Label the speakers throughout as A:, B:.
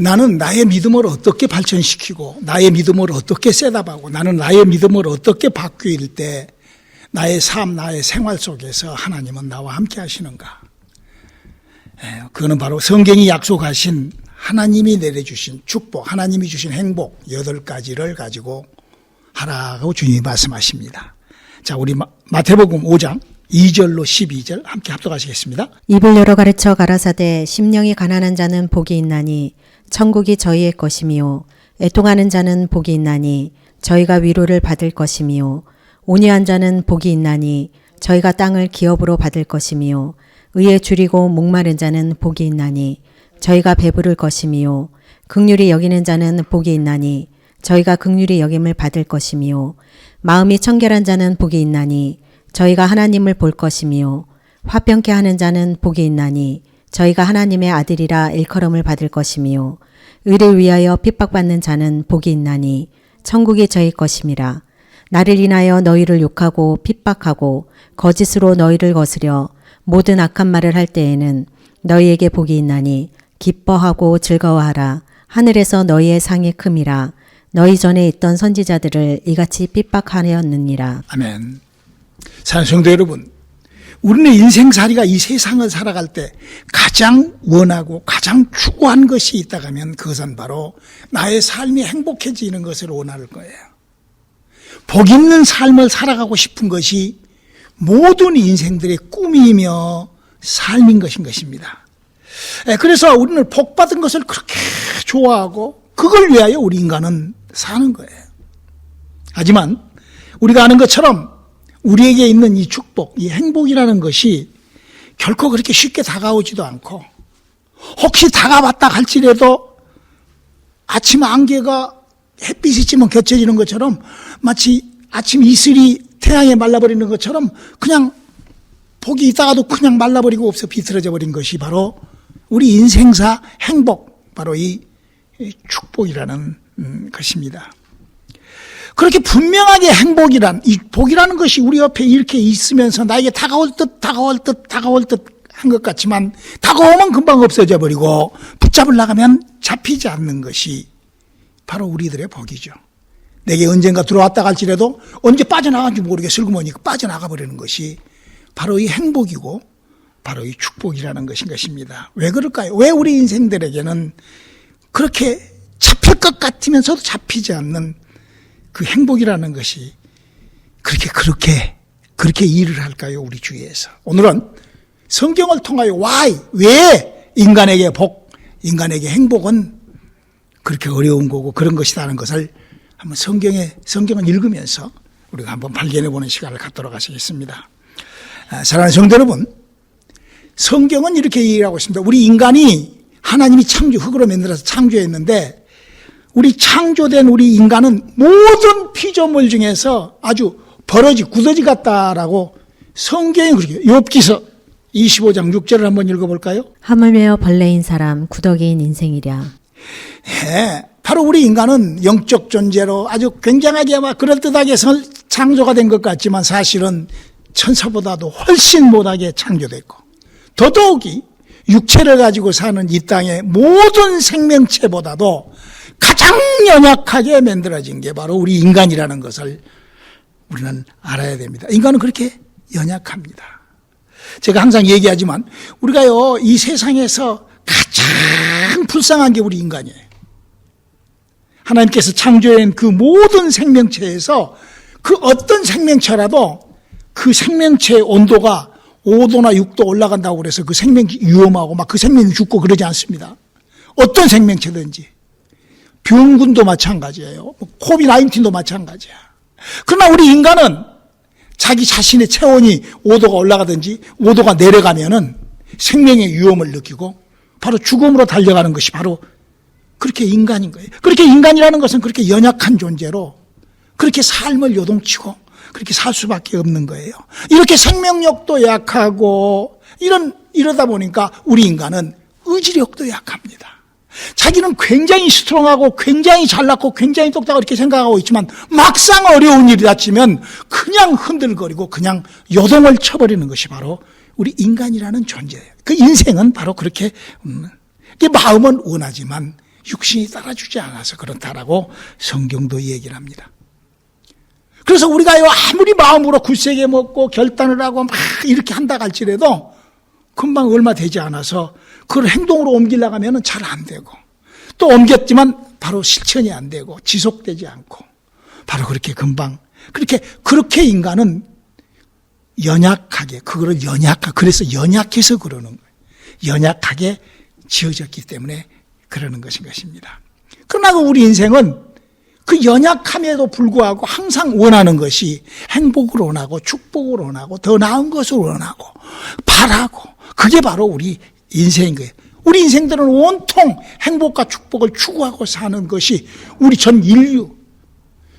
A: 나는 나의 믿음을 어떻게 발전시키고 나의 믿음을 어떻게 셋업하고 나는 나의 믿음을 어떻게 바뀔 때 나의 삶, 나의 생활 속에서 하나님은 나와 함께 하시는가. 그거는 바로 성경이 약속하신 하나님이 내려주신 축복, 하나님이 주신 행복 8가지를 가지고 하라고 주님이 말씀하십니다. 자, 우리 마태복음 5장 2절로 12절 함께 합독하시겠습니다.
B: 입을 열어 가르쳐 가라사대 심령이 가난한 자는 복이 있나니 천국이 저희의 것이미요 애통하는 자는 복이 있나니 저희가 위로를 받을 것이미요 온유한 자는 복이 있나니 저희가 땅을 기업으로 받을 것이미요 의에 줄이고 목마른 자는 복이 있나니 저희가 배부를 것이미요 긍휼히 여기는 자는 복이 있나니 저희가 긍휼히 여김을 받을 것이미요 마음이 청결한 자는 복이 있나니 저희가 하나님을 볼 것이미요 화평케 하는 자는 복이 있나니 저희가 하나님의 아들이라 일컬음을 받을 것이미요 의를 위하여 핍박받는 자는 복이 있나니 천국이 저희 것임이라. 나를 인하여 너희를 욕하고 핍박하고 거짓으로 너희를 거스려 모든 악한 말을 할 때에는 너희에게 복이 있나니 기뻐하고 즐거워하라. 하늘에서 너희의 상이 큼이라. 너희 전에 있던 선지자들을 이같이 핍박하였느니라.
A: 아멘. 사랑하는 성도 여러분, 우리는 인생살이가 이 세상을 살아갈 때 가장 원하고 가장 추구한 것이 있다고 하면 그것은 바로 나의 삶이 행복해지는 것을 원할 거예요. 복 있는 삶을 살아가고 싶은 것이 모든 인생들의 꿈이며 삶인 것입니다. 그래서 우리는 복 받은 것을 그렇게 좋아하고 그걸 위하여 우리 인간은 사는 거예요. 하지만 우리가 아는 것처럼 우리에게 있는 이 축복, 이 행복이라는 것이 결코 그렇게 쉽게 다가오지도 않고 혹시 다가왔다 할지라도 아침 안개가 햇빛이 찌면 겹쳐지는 것처럼 마치 아침 이슬이 태양에 말라버리는 것처럼 그냥 복이 있다가도 그냥 말라버리고 없어 비틀어져 버린 것이 바로 우리 인생사 행복, 바로 이 축복이라는 것입니다. 그렇게 분명하게 행복이란, 이 복이라는 것이 우리 옆에 이렇게 있으면서 나에게 다가올 듯 한 것 같지만 다가오면 금방 없어져 버리고 붙잡으려 나가면 잡히지 않는 것이 바로 우리들의 복이죠. 내게 언젠가 들어왔다 갈지라도 언제 빠져나간지 모르게 슬그머니 빠져나가 버리는 것이 바로 이 행복이고 바로 이 축복이라는 것입니다. 왜 그럴까요? 왜 우리 인생들에게는 그렇게 잡힐 것 같으면서도 잡히지 않는 그 행복이라는 것이 그렇게 일을 할까요? 우리 주위에서. 오늘은 성경을 통하여 왜 인간에게 복, 인간에게 행복은 그렇게 어려운 거고 그런 것이라는 것을 한번 성경을 읽으면서 우리가 한번 발견해 보는 시간을 갖도록 하시겠습니다. 사랑하는 성도 여러분, 성경은 이렇게 얘기하고 있습니다. 우리 인간이 하나님이 흙으로 만들어서 창조했는데 우리 창조된 우리 인간은 모든 피조물 중에서 아주 구더지 같다라고 성경이 그렇게 욥기서 25장 6절을 한번 읽어볼까요?
B: 하물며 벌레인 사람 구더기인 인생이랴.
A: 네, 바로 우리 인간은 영적 존재로 아주 굉장하게 그럴듯하게 창조가 된 것 같지만 사실은 천사보다도 훨씬 못하게 창조됐고 더더욱이 육체를 가지고 사는 이 땅의 모든 생명체보다도 가장 연약하게 만들어진 게 바로 우리 인간이라는 것을 우리는 알아야 됩니다. 인간은 그렇게 연약합니다. 제가 항상 얘기하지만 우리가요, 이 세상에서 가장 불쌍한 게 우리 인간이에요. 하나님께서 창조한 그 모든 생명체에서 그 어떤 생명체라도 그 생명체의 온도가 5도나 6도 올라간다고 그래서 그 생명이 위험하고 그 생명이 죽고 그러지 않습니다. 어떤 생명체든지. 병균도 마찬가지예요. 코비드-19도 마찬가지야. 그러나 우리 인간은 자기 자신의 체온이 5도가 올라가든지 5도가 내려가면은 생명의 위험을 느끼고 바로 죽음으로 달려가는 것이 바로 그렇게 인간인 거예요. 그렇게 인간이라는 것은 그렇게 연약한 존재로 그렇게 삶을 요동치고 그렇게 살 수밖에 없는 거예요. 이렇게 생명력도 약하고 이러다 보니까 우리 인간은 의지력도 약합니다. 자기는 굉장히 스트롱하고 굉장히 잘났고 굉장히 똑똑하고 이렇게 생각하고 있지만 막상 어려운 일이 닥치면 그냥 흔들거리고 그냥 요동을 쳐버리는 것이 바로 우리 인간이라는 존재예요. 그 인생은 바로 그렇게 마음은 원하지만 육신이 따라주지 않아서 그렇다라고 성경도 얘기를 합니다. 그래서 우리가요, 아무리 마음으로 굳세게 먹고 결단을 하고 막 이렇게 한다 할지라도 금방 얼마 되지 않아서 그걸 행동으로 옮기려고 하면 잘 안 되고, 또 옮겼지만 바로 실천이 안 되고 지속되지 않고, 바로 그렇게 금방 그렇게 인간은 연약하게, 그래서 연약해서 그러는 거예요. 연약하게 지어졌기 때문에 그러는 것입니다. 그러나 우리 인생은 그 연약함에도 불구하고 항상 원하는 것이 행복을 원하고 축복을 원하고 더 나은 것을 원하고 바라고, 그게 바로 우리 인생인 거예요. 우리 인생들은 온통 행복과 축복을 추구하고 사는 것이 우리 전 인류,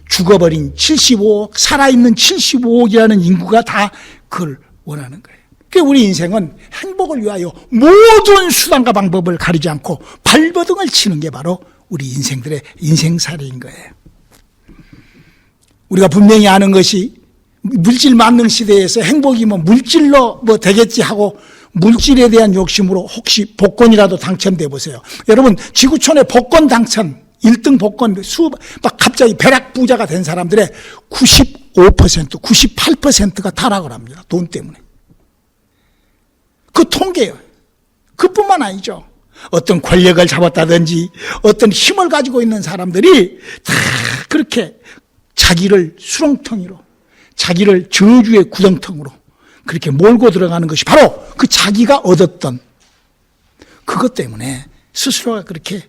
A: 죽어버린 75억, 살아있는 75억이라는 인구가 다 그걸 원하는 거예요. 그러니까 우리 인생은 행복을 위하여 모든 수단과 방법을 가리지 않고 발버둥을 치는 게 바로 우리 인생들의 인생살이인 거예요. 우리가 분명히 아는 것이 물질 만능 시대에서 행복이 물질로 되겠지 하고 물질에 대한 욕심으로 혹시 복권이라도 당첨돼 보세요. 여러분, 지구촌의 복권 당첨 1등 복권 막 갑자기 벼락부자가 된 사람들의 95%, 98%가 타락을 합니다. 돈 때문에. 그 통계예요. 그뿐만 아니죠. 어떤 권력을 잡았다든지 어떤 힘을 가지고 있는 사람들이 다 그렇게 자기를 수렁텅이로, 자기를 저주의 구덩텅으로 그렇게 몰고 들어가는 것이 바로 그 자기가 얻었던 그것 때문에 스스로가 그렇게.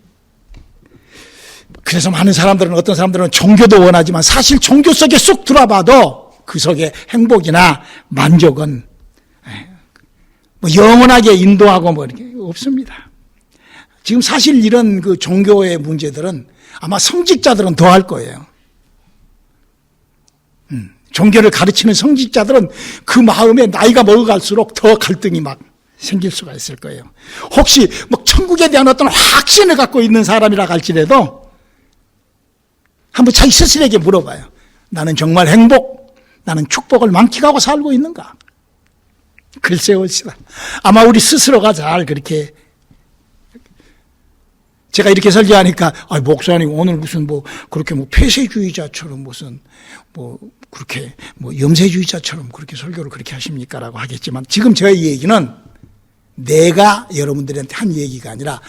A: 그래서 많은 사람들은, 어떤 사람들은 종교도 원하지만 사실 종교 속에 쑥 들어봐도 그 속에 행복이나 만족은 영원하게 인도하고 이렇게 없습니다. 지금 사실 이런 그 종교의 문제들은 아마 성직자들은 더 할 거예요. 종교를 가르치는 성직자들은 그 마음에 나이가 먹어갈수록 더 갈등이 막 생길 수가 있을 거예요. 혹시 천국에 대한 어떤 확신을 갖고 있는 사람이라 할지라도 한번 자기 스스로에게 물어봐요. 나는 정말 나는 축복을 만끽하고 살고 있는가? 글쎄올시다. 아마 우리 스스로가 잘 그렇게. 제가 이렇게 설교하니까, 목사님 오늘 무슨 그렇게 폐쇄주의자처럼 그렇게 염세주의자처럼 그렇게 설교를 그렇게 하십니까? 라고 하겠지만, 지금 저의 얘기는 내가 여러분들한테 한 얘기가 아니라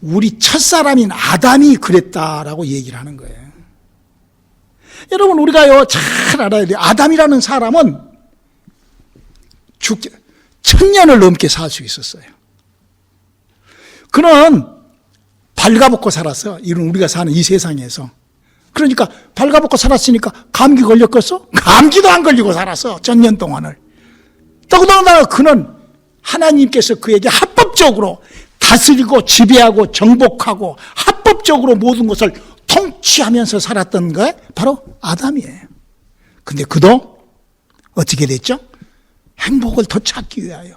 A: 우리 첫사람인 아담이 그랬다라고 얘기를 하는 거예요. 여러분, 우리가요, 잘 알아야 돼요. 아담이라는 사람은 1000년을 넘게 살 수 있었어요. 그는 발가벗고 살았어. 이런 우리가 사는 이 세상에서. 그러니까 발가벗고 살았으니까 감기 걸렸겠어? 감기도 안 걸리고 살았어. 1000년 동안을. 더군다나 그는 하나님께서 그에게 합법적으로 다스리고 지배하고 정복하고 합법적으로 모든 것을 통치하면서 살았던 게 바로 아담이에요. 근데 그도 어떻게 됐죠? 행복을 더 찾기 위하여,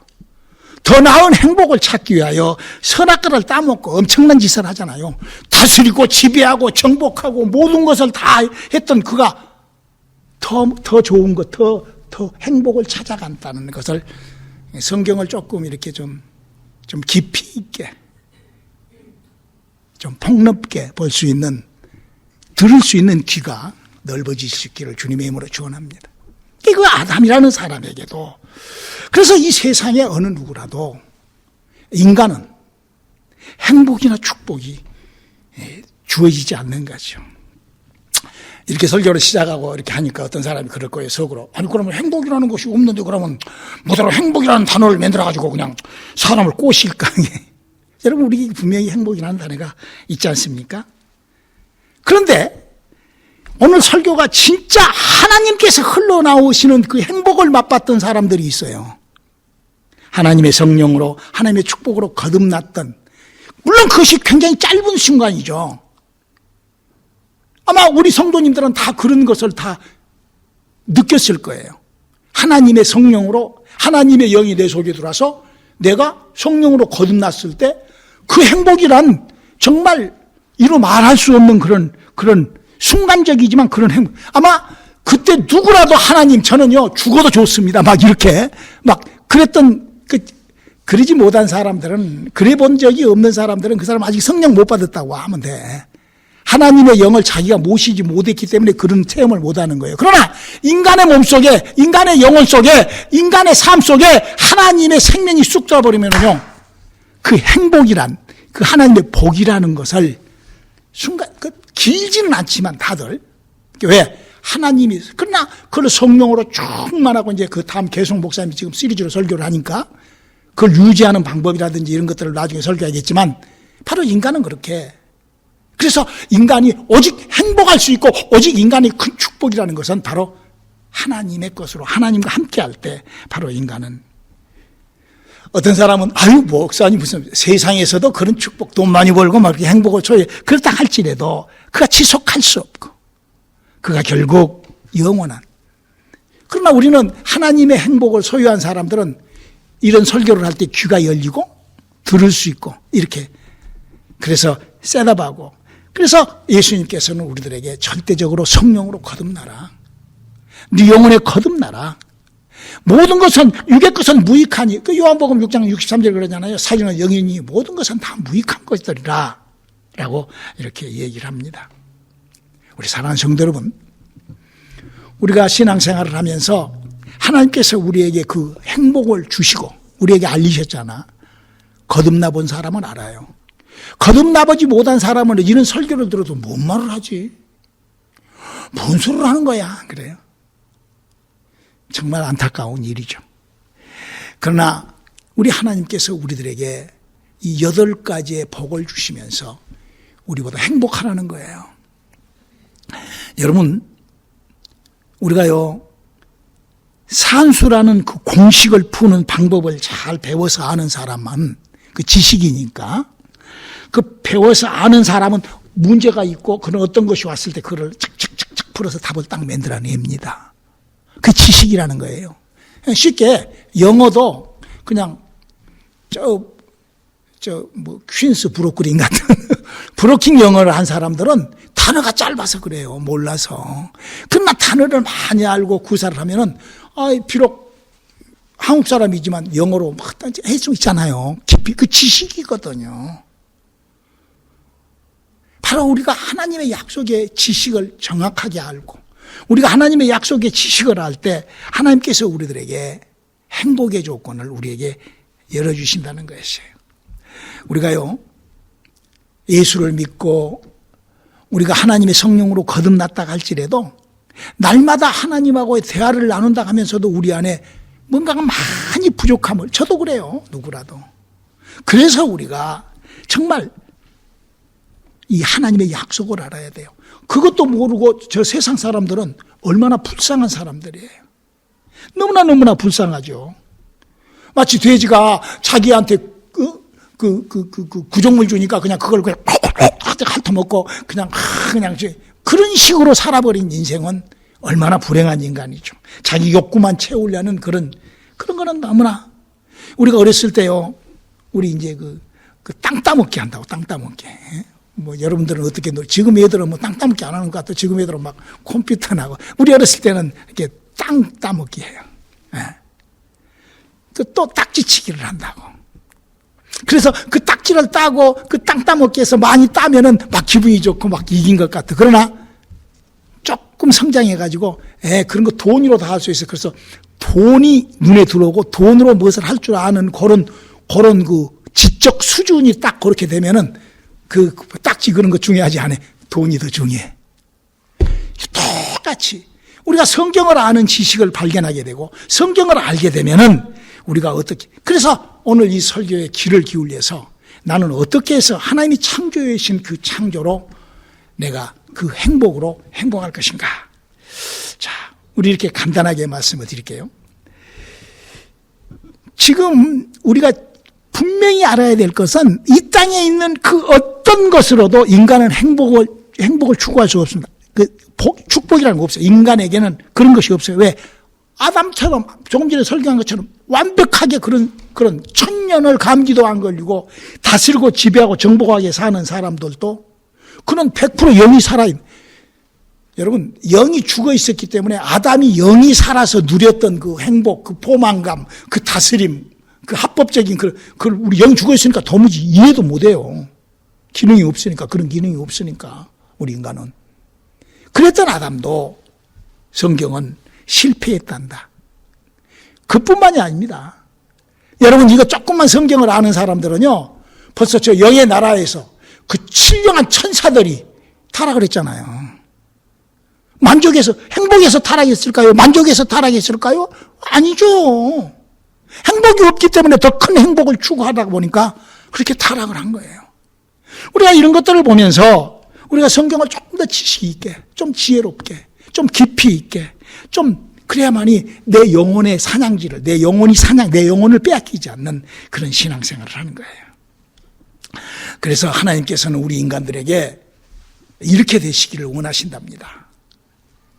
A: 더 나은 행복을 찾기 위하여 선악과를 따먹고 엄청난 짓을 하잖아요. 다스리고 지배하고 정복하고 모든 것을 다 했던 그가 더 좋은 것, 더 행복을 찾아간다는 것을 성경을 조금 이렇게 좀 깊이 있게, 좀 폭넓게 볼 수 있는, 들을 수 있는 귀가 넓어질 수 있기를 주님의 이름으로 축원합니다. 그 아담이라는 사람에게도, 그래서 이 세상에 어느 누구라도 인간은 행복이나 축복이 주어지지 않는 거죠. 이렇게 설교를 시작하고 이렇게 하니까 어떤 사람이 그럴 거예요, 속으로. 그러면 행복이라는 것이 없는데 그러면 뭐더러 행복이라는 단어를 만들어가지고 그냥 사람을 꼬실까? 여러분, 우리 분명히 행복이라는 단어가 있지 않습니까? 그런데 오늘 설교가 진짜 하나님께서 흘러나오시는 그 행복을 맛봤던 사람들이 있어요. 하나님의 성령으로, 하나님의 축복으로 거듭났던, 물론 그것이 굉장히 짧은 순간이죠. 아마 우리 성도님들은 다 그런 것을 다 느꼈을 거예요. 하나님의 성령으로, 하나님의 영이 내 속에 들어와서 내가 성령으로 거듭났을 때 그 행복이란 정말 이루 말할 수 없는 그런 순간적이지만 그런 행복. 아마 그때 누구라도 하나님, 저는요 죽어도 좋습니다, 막 이렇게 막 그랬던 그러지 못한 사람들은, 그래 본 적이 없는 사람들은 그 사람 아직 성령 못 받았다고 하면 돼. 하나님의 영을 자기가 모시지 못했기 때문에 그런 체험을 못하는 거예요. 그러나 인간의 몸속에, 인간의 영혼 속에, 인간의 삶 속에 하나님의 생명이 쑥 들어버리면요, 그 행복이란, 그 하나님의 복이라는 것을 순간, 길지는 않지만 다들, 왜? 하나님이, 그러나 그걸 성령으로 충만하고, 이제 그 다음 계속 목사님이 지금 시리즈로 설교를 하니까 그걸 유지하는 방법이라든지 이런 것들을 나중에 설교하겠지만, 바로 인간은 그렇게, 그래서 인간이 오직 행복할 수 있고 오직 인간이 큰 축복이라는 것은 바로 하나님의 것으로, 하나님과 함께 할 때 바로 인간은, 어떤 사람은 아유 목사님 무슨 세상에서도 그런 축복, 돈 많이 벌고 막 이렇게 행복을 초래, 그렇다 할지라도 그가 지속할 수 없고 그가 결국 영원한, 그러나 우리는 하나님의 행복을 소유한 사람들은 이런 설교를 할 때 귀가 열리고 들을 수 있고 이렇게, 그래서 셋업하고, 그래서 예수님께서는 우리들에게 절대적으로 성령으로 거듭나라, 네 영혼에 거듭나라, 모든 것은, 육의 것은 무익하니, 그 요한복음 6장 63절 그러잖아요. 사실은 영이니 모든 것은 다 무익한 것들이라 라고 이렇게 얘기를 합니다. 우리 사랑하는 성도 여러분, 우리가 신앙생활을 하면서 하나님께서 우리에게 그 행복을 주시고 우리에게 알리셨잖아. 거듭나 본 사람은 알아요. 거듭나 보지 못한 사람은 이런 설교를 들어도 뭔 말을 하지? 뭔 소리를 하는 거야? 그래요. 정말 안타까운 일이죠. 그러나 우리 하나님께서 우리들에게 이 8가지의 복을 주시면서 우리보다 행복하라는 거예요. 여러분, 우리가요, 산수라는 그 공식을 푸는 방법을 잘 배워서 아는 사람만, 그 지식이니까, 그 배워서 아는 사람은 문제가 있고 그런 어떤 것이 왔을 때 그걸 착착착착 풀어서 답을 딱 만들어냅니다. 그 지식이라는 거예요. 쉽게 영어도 그냥 퀸스 브로클린 같은 브로킹 영어를 한 사람들은 단어가 짧아서 그래요. 몰라서. 그러나 단어를 많이 알고 구사를 하면은, 비록 한국 사람이지만 영어로 막 할 수 있잖아요. 깊이, 그 지식이거든요. 바로 우리가 하나님의 약속의 지식을 정확하게 알고, 우리가 하나님의 약속의 지식을 알 때 하나님께서 우리들에게 행복의 조건을 우리에게 열어주신다는 것이에요. 우리가요, 예수를 믿고 우리가 하나님의 성령으로 거듭났다 할지라도 날마다 하나님하고의 대화를 나눈다 하면서도 우리 안에 뭔가가 많이 부족함을, 저도 그래요. 누구라도. 그래서 우리가 정말 이 하나님의 약속을 알아야 돼요. 그것도 모르고 저 세상 사람들은 얼마나 불쌍한 사람들이에요. 너무나 불쌍하죠. 마치 돼지가 자기한테 구정물 주니까 그냥 그걸 핥아먹고 그냥 그런 식으로 살아버린 인생은 얼마나 불행한 인간이죠. 자기 욕구만 채우려는 그런 거는 너무나. 우리가 어렸을 때요, 우리 이제 그 땅 따먹기 한다고, 땅 따먹기. 뭐 여러분들은 어떻게, 지금 애들은 뭐 땅 따먹기 안 하는 것 같아. 지금 애들은 막 컴퓨터 나고. 우리 어렸을 때는 이렇게 땅 따먹기 해요. 또 딱지치기를 한다고. 그래서 그 딱지를 따고 그 땅 따먹기에서 많이 따면은 막 기분이 좋고 막 이긴 것 같아. 그러나 조금 성장해가지고, 그런 거 돈으로 다 할 수 있어. 그래서 돈이 눈에 들어오고 돈으로 무엇을 할 줄 아는 그런 그 지적 수준이 딱 그렇게 되면은 그 딱지 그런 거 중요하지 않아. 돈이 더 중요해. 똑같이 우리가 성경을 아는 지식을 발견하게 되고 성경을 알게 되면은 우리가 어떻게, 그래서 오늘 이 설교의 귀를 기울여서 나는 어떻게 해서 하나님이 창조해 주신 그 창조로 내가 그 행복으로 행복할 것인가. 자, 우리 이렇게 간단하게 말씀을 드릴게요. 지금 우리가 분명히 알아야 될 것은 이 땅에 있는 그 어떤 것으로도 인간은 행복을 추구할 수 없습니다. 축복이라는 거 없어요. 인간에게는 그런 것이 없어요. 왜? 아담처럼 조금 전에 설교한 것처럼 완벽하게 그런 천년을 감기도 안 걸리고 다스리고 지배하고 정복하게 사는 사람들도 그는 100% 영이 살아있는, 여러분, 영이 죽어 있었기 때문에 아담이 영이 살아서 누렸던 그 행복, 그 포만감, 그 다스림, 그 합법적인 그걸 우리 영 죽어 있으니까 도무지 이해도 못 해요. 기능이 없으니까, 그런 기능이 없으니까, 우리 인간은. 그랬던 아담도 성경은 실패했단다. 그뿐만이 아닙니다. 여러분, 이거 조금만 성경을 아는 사람들은요, 벌써 저 영의 나라에서 그 신령한 천사들이 타락을 했잖아요. 만족해서, 행복해서 타락했을까요? 만족해서 타락했을까요? 아니죠. 행복이 없기 때문에 더 큰 행복을 추구하다 보니까 그렇게 타락을 한 거예요. 우리가 이런 것들을 보면서 우리가 성경을 조금 더 지식 있게, 좀 지혜롭게, 좀 깊이 있게, 좀 그래야만이 내 영혼의 사냥지를, 내 영혼을 빼앗기지 않는 그런 신앙생활을 하는 거예요. 그래서 하나님께서는 우리 인간들에게 이렇게 되시기를 원하신답니다.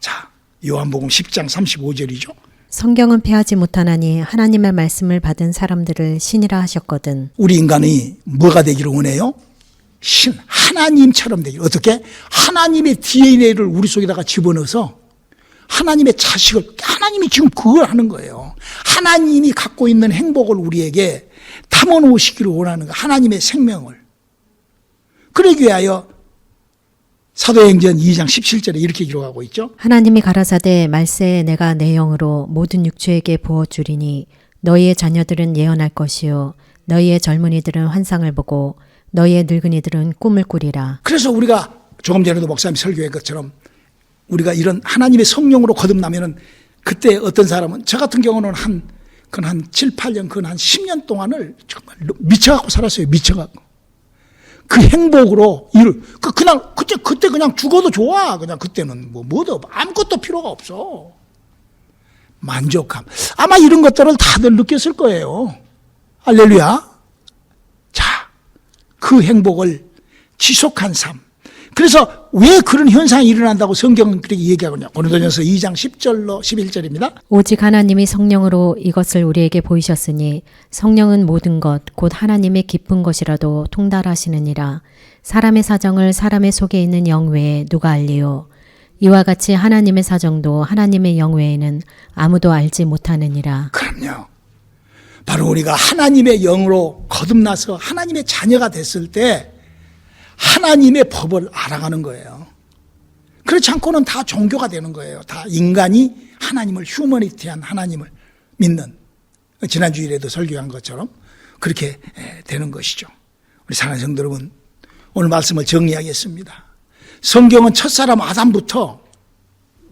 A: 자, 요한복음 10장 35절이죠.
B: 성경은 패하지 못하나니 하나님의 말씀을 받은 사람들을 신이라 하셨거든.
A: 우리 인간이 뭐가 되기를 원해요? 하나님처럼 되기를. 어떻게? 하나님의 DNA를 우리 속에다가 집어넣어서 하나님의 자식을, 하나님이 지금 그걸 하는 거예요. 하나님이 갖고 있는 행복을 우리에게 담아 놓으시기를 원하는 거예요. 하나님의 생명을. 그러기 위하여 사도행전 2장 17절에 이렇게 기록하고 있죠.
B: 하나님이 가라사대 말세에 내가 내 영으로 모든 육체에게 부어주리니 너희의 자녀들은 예언할 것이요 너희의 젊은이들은 환상을 보고 너희의 늙은이들은 꿈을 꾸리라. 그래서
A: 우리가 조금 전에도 목사님 설교한 것처럼 우리가 이런 하나님의 성령으로 거듭나면은 그때 어떤 사람은, 저 같은 경우는 한 7, 8년, 한 10년 동안을 정말 미쳐갖고 살았어요. 미쳐갖고. 그 행복으로 그냥 그때 그냥 죽어도 좋아. 그냥 그때는 뭐도 아무것도 필요가 없어. 만족감. 아마 이런 것들을 다들 느꼈을 거예요. 할렐루야. 자, 그 행복을 지속한 삶. 그래서 왜 그런 현상이 일어난다고 성경은 그렇게 얘기하거든요. 고린도전서 2장 10절로 11절입니다.
B: 오직 하나님이 성령으로 이것을 우리에게 보이셨으니 성령은 모든 것 곧 하나님의 깊은 것이라도 통달하시느니라. 사람의 사정을 사람의 속에 있는 영 외에 누가 알리요. 이와 같이 하나님의 사정도 하나님의 영 외에는 아무도 알지 못하느니라.
A: 그럼요. 바로 우리가 하나님의 영으로 거듭나서 하나님의 자녀가 됐을 때 하나님의 법을 알아가는 거예요. 그렇지 않고는 다 종교가 되는 거예요. 다 인간이 하나님을, 휴머니티한 하나님을 믿는, 지난주일에도 설교한 것처럼 그렇게 되는 것이죠. 우리 사랑하는 성도 여러분, 오늘 말씀을 정리하겠습니다. 성경은 첫사람 아담부터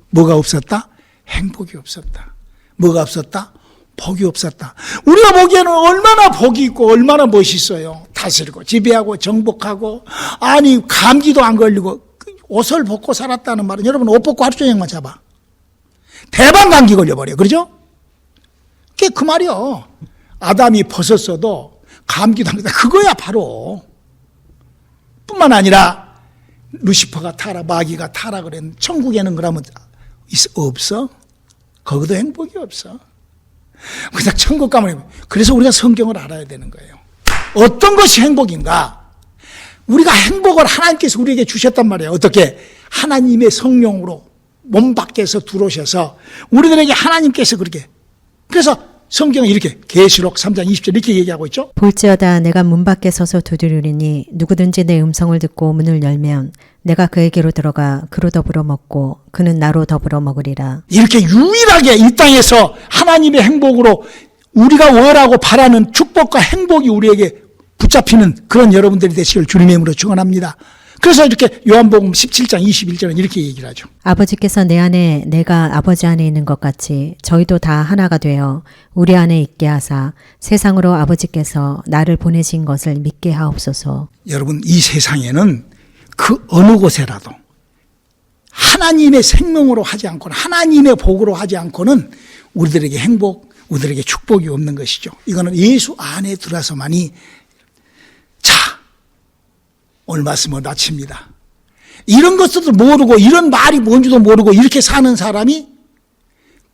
A: 뭐가 없었다? 행복이 없었다. 뭐가 없었다? 복이 없었다. 우리가 보기에는 얼마나 복이 있고 얼마나 멋있어요. 다스리고 지배하고 정복하고, 아니 감기도 안 걸리고 옷을 벗고 살았다는 말은, 여러분 옷 벗고 하루 종일만 잡아 대박 감기 걸려버려. 그러죠? 그게 그 말이요. 아담이 벗었어도 감기도 안 걸려. 그거야 바로. 뿐만 아니라 루시퍼가 마귀가 타락을 했는데 천국에는 그러면 없어? 거기도 행복이 없어. 그냥 천국 가면. 그래서 우리가 성경을 알아야 되는 거예요. 어떤 것이 행복인가? 우리가 행복을 하나님께서 우리에게 주셨단 말이에요. 어떻게? 하나님의 성령으로 몸 밖에서 들어오셔서 우리들에게 하나님께서 그렇게. 그래서 성경은 이렇게 계시록 3장 20절 이렇게 얘기하고 있죠.
B: 볼지어다 내가 문 밖에 서서 두드리니 누구든지 내 음성을 듣고 문을 열면 내가 그에게로 들어가 그로 더불어 먹고 그는 나로 더불어 먹으리라.
A: 이렇게 유일하게 이 땅에서 하나님의 행복으로 우리가 원하고 바라는 축복과 행복이 우리에게 붙잡히는 그런 여러분들이 되시길 주님의 이름으로 축원합니다. 그래서 이렇게 요한복음 17장 21절은 이렇게 얘기를 하죠.
B: 아버지께서 내 안에 내가 아버지 안에 있는 것 같이 저희도 다 하나가 되어 우리 안에 있게 하사 세상으로 아버지께서 나를 보내신 것을 믿게 하옵소서.
A: 여러분, 이 세상에는 그 어느 곳에라도 하나님의 생명으로 하지 않고는, 하나님의 복으로 하지 않고는 우리들에게 행복, 우리들에게 축복이 없는 것이죠. 이거는 예수 안에 들어서만이. 자, 오늘 말씀을 마칩니다. 이런 것들도 모르고 이런 말이 뭔지도 모르고 이렇게 사는 사람이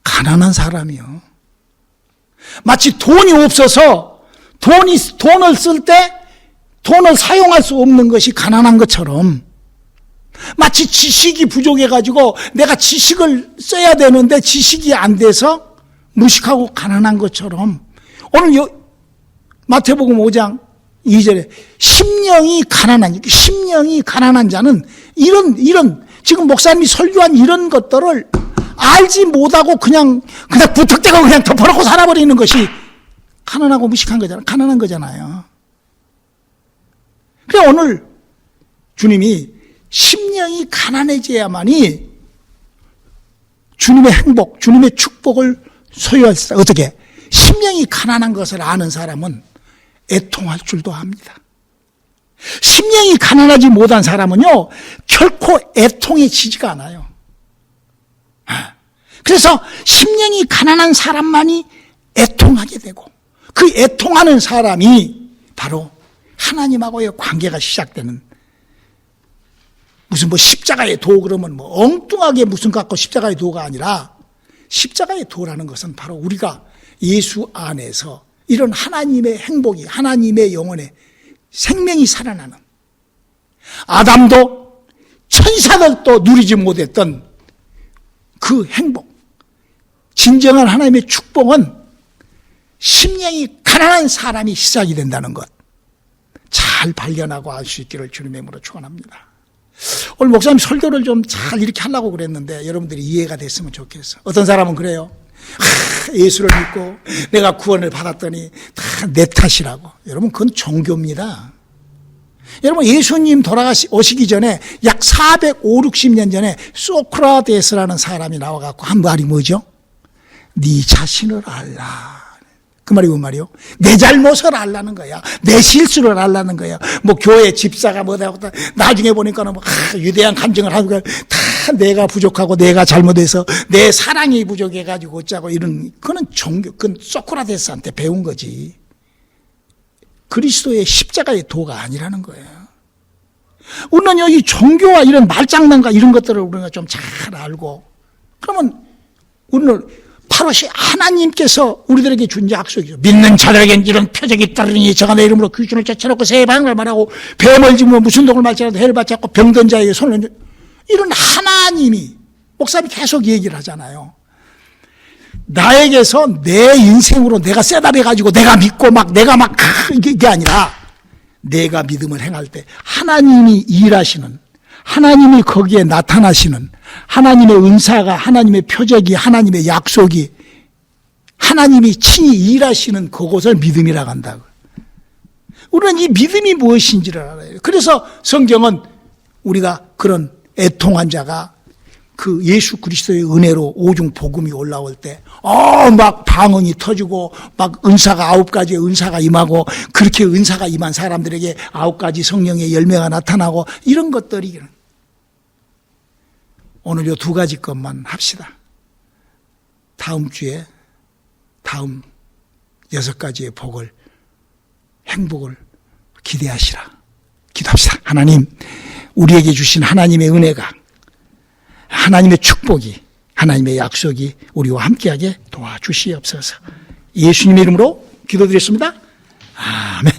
A: 가난한 사람이요. 마치 돈이 없어서 돈을 쓸 때 돈을 사용할 수 없는 것이 가난한 것처럼, 마치 지식이 부족해가지고 내가 지식을 써야 되는데 지식이 안 돼서 무식하고 가난한 것처럼, 오늘 마태복음 5장 2절에 심령이 가난한 자는 이런 지금 목사님이 설교한 이런 것들을 알지 못하고 그냥 부탁대고 그냥 덮어놓고 살아버리는 것이 가난하고 무식한 거잖아요. 가난한 거잖아요. 그래 오늘 주님이 심령이 가난해져야만이 주님의 행복, 주님의 축복을 소유할 수 있다. 어떻게? 심령이 가난한 것을 아는 사람은 애통할 줄도 압니다. 심령이 가난하지 못한 사람은요, 결코 애통해지지가 않아요. 그래서 심령이 가난한 사람만이 애통하게 되고, 그 애통하는 사람이 바로 하나님하고의 관계가 시작되는, 무슨 십자가의 도 그러면 엉뚱하게 무슨 갖고 십자가의 도가 아니라, 십자가의 도라는 것은 바로 우리가 예수 안에서 이런 하나님의 행복이, 하나님의 영혼에 생명이 살아나는, 아담도 천사들도 누리지 못했던 그 행복, 진정한 하나님의 축복은 심령이 가난한 사람이 시작이 된다는 것, 잘 발견하고 알 수 있기를 주님의 이름으로 축원합니다. 오늘 목사님 설교를 좀 잘 이렇게 하려고 그랬는데 여러분들이 이해가 됐으면 좋겠어. 어떤 사람은 그래요. 예수를 믿고 내가 구원을 받았더니 다 내 탓이라고. 여러분 그건 종교입니다. 여러분 예수님 오시기 전에 약 450년 전에 소크라테스라는 사람이 나와갖고 한 말이 뭐죠? 네 자신을 알라. 그 말이 뭔 말이요? 내 잘못을 알라는 거야. 내 실수를 알라는 거야. 교회 집사가 뭐다고 나중에 보니까는 유대한 감정을 하고 다 내가 부족하고 내가 잘못해서 내 사랑이 부족해가지고 어쩌고 이런, 그건 종교, 그건 소크라테스한테 배운 거지. 그리스도의 십자가의 도가 아니라는 거예요. 우리는 여기 종교와 이런 말장난과 이런 것들을 우리가 좀 잘 알고, 그러면 우리는 바로 하나님께서 우리들에게 준 약속이죠. 믿는 자들에겐 이런 표적이 따르니 저가 내 이름으로 귀신을 쫓아놓고 새 방을 말하고 뱀을 집으면 무슨 독을 말지라도 해를 받지 않고 병든 자에게 손을, 이런 하나님이, 목사님이 계속 얘기를 하잖아요. 나에게서 내 인생으로 내가 셋업해가지고 내가 믿고 이게 아니라 내가 믿음을 행할 때 하나님이 일하시는, 하나님이 거기에 나타나시는, 하나님의 은사가, 하나님의 표적이, 하나님의 약속이, 하나님이 친히 일하시는 그곳을 믿음이라고 한다고. 우리는 이 믿음이 무엇인지를 알아요. 그래서 성경은 우리가 그런 애통한 자가 그 예수 그리스도의 은혜로 오중 복음이 올라올 때, 막 방언이 터지고, 막 9가지의 은사가 임하고, 그렇게 은사가 임한 사람들에게 9가지 성령의 열매가 나타나고, 이런 것들이, 오늘 요 2가지 것만 합시다. 다음 주에, 다음 6가지의 복을, 행복을 기대하시라. 기도합시다. 하나님, 우리에게 주신 하나님의 은혜가, 하나님의 축복이, 하나님의 약속이 우리와 함께하게 도와주시옵소서. 예수님의 이름으로 기도드렸습니다. 아멘.